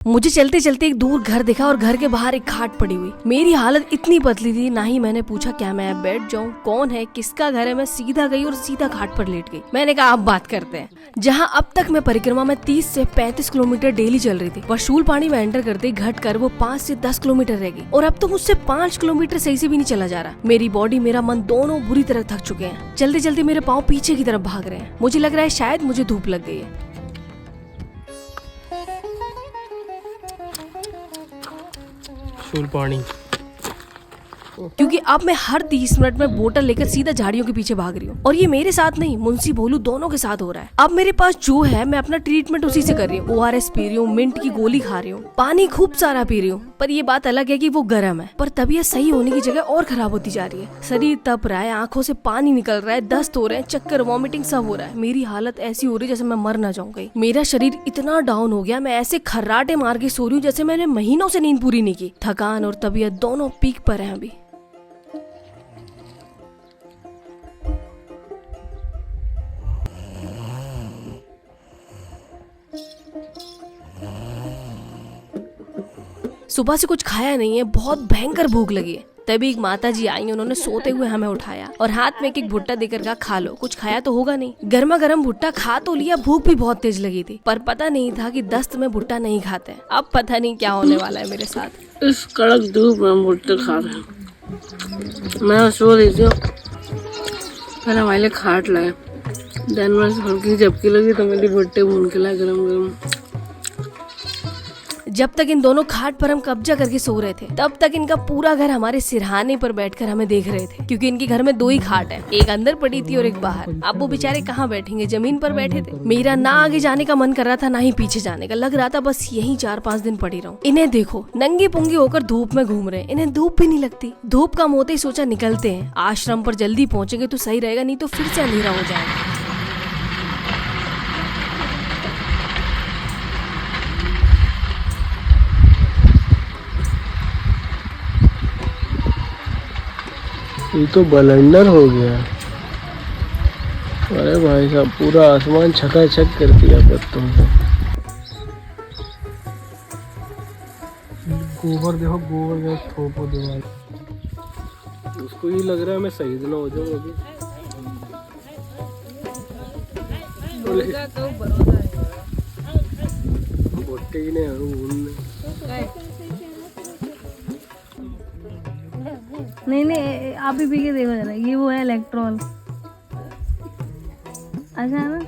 मुझे चलते चलते एक दूर घर दिखा और घर के बाहर एक खाट पड़ी हुई। मेरी हालत इतनी पतली थी, ना ही मैंने पूछा क्या मैं बैठ जाऊं, कौन है, किसका घर है। मैं सीधा गई और सीधा खाट पर लेट गई। मैंने कहा अब बात करते हैं। जहां अब तक मैं परिक्रमा में 30 से 35 किलोमीटर डेली चल रही थी, वसूल पानी में एंटर करते घट कर वो 5 से 10 किलोमीटर रह गई और अब तो मुझसे 5 किलोमीटर सही से भी नहीं चला जा रहा। मेरी बॉडी मेरा मन दोनों बुरी तरह थक चुके हैं। चलते चलते मेरे पाँव पीछे की तरफ भाग रहे हैं। मुझे लग रहा है शायद मुझे धूप लग गई है। पानी क्योंकि अब मैं हर 30 मिनट में बोतल लेकर सीधा झाड़ियों के पीछे भाग रही हूँ और ये मेरे साथ नहीं, मुंशी भोलू दोनों के साथ हो रहा है। अब मेरे पास जो है मैं अपना ट्रीटमेंट उसी से कर रही हूँ। ORS पी रही हूँ, मिंट की गोली खा रही हूँ, पानी खूब सारा पी रही हूँ। पर ये बात अलग है कि वो गर्म है, पर तबीयत सही होने की जगह और खराब होती जा रही है। शरीर तप रहा है, आंखों से पानी निकल रहा है, दस्त हो रहे हैं, चक्कर, वॉमिटिंग सब हो रहा है। मेरी हालत ऐसी हो रही है जैसे मैं मर ना जाऊं गई। मेरा शरीर इतना डाउन हो गया, मैं ऐसे खर्राटे मार के सो रही हूँ जैसे मैंने महीनों से नींद पूरी नहीं की। थकान और तबीयत दोनों पीक पर है अभी। सुबह से कुछ खाया नहीं है, बहुत भयंकर भूख लगी है। तभी एक माता जी आई, उन्होंने सोते हुए हमें उठाया और हाथ में एक भुट्टा देकर कहा खा लो। कुछ खाया तो होगा नहीं। गर्मा गर्म भुट्टा खा तो लिया, भूख भी बहुत तेज लगी थी, पर पता नहीं था कि दस्त में भुट्टा नहीं खाते। अब पता नहीं क्या होने वाला है मेरे साथ। इस कड़क धूप में भुट्टे खा रहे हैं। मैं सो रही थी, फिर हमारे लिए खाट लाए। दिन में हल्की झपकी लगी तो मेरी भुट्टे भून के लाए गरम गरम। जब तक इन दोनों खाट पर हम कब्जा करके सो रहे थे, तब तक इनका पूरा घर हमारे सिरहाने पर बैठकर हमें देख रहे थे, क्योंकि इनके घर में 2 ही खाट है, एक अंदर पड़ी थी और एक बाहर। अब वो बेचारे कहाँ बैठेंगे, जमीन पर बैठे थे। मेरा ना आगे जाने का मन कर रहा था, ना ही पीछे जाने का। लग रहा था बस यहीं 4-5 दिन पड़ी रहूं। इन्हें देखो, नंगे पुंगे होकर धूप में घूम रहे हैं। इन्हें धूप भी नहीं लगती। धूप कम होते ही सोचा निकलते हैं। आश्रम पर जल्दी पहुंचेंगे तो सही रहेगा, नहीं तो फिर से अंधेरा हो जाएगा। ये तो बलंडर हो गया। अरे भाई साहब, पूरा आसमान छकाछक कर दिया पत्तों से। गोबर देखो, गोबर का थोपो दीवार। उसको ये लग रहा है मैं शहीद ना हो जाऊं अभी। भुट्टे ही नहीं आप भी पी के देखो जरा, ये वो है इलेक्ट्रॉल। अच्छा है ना।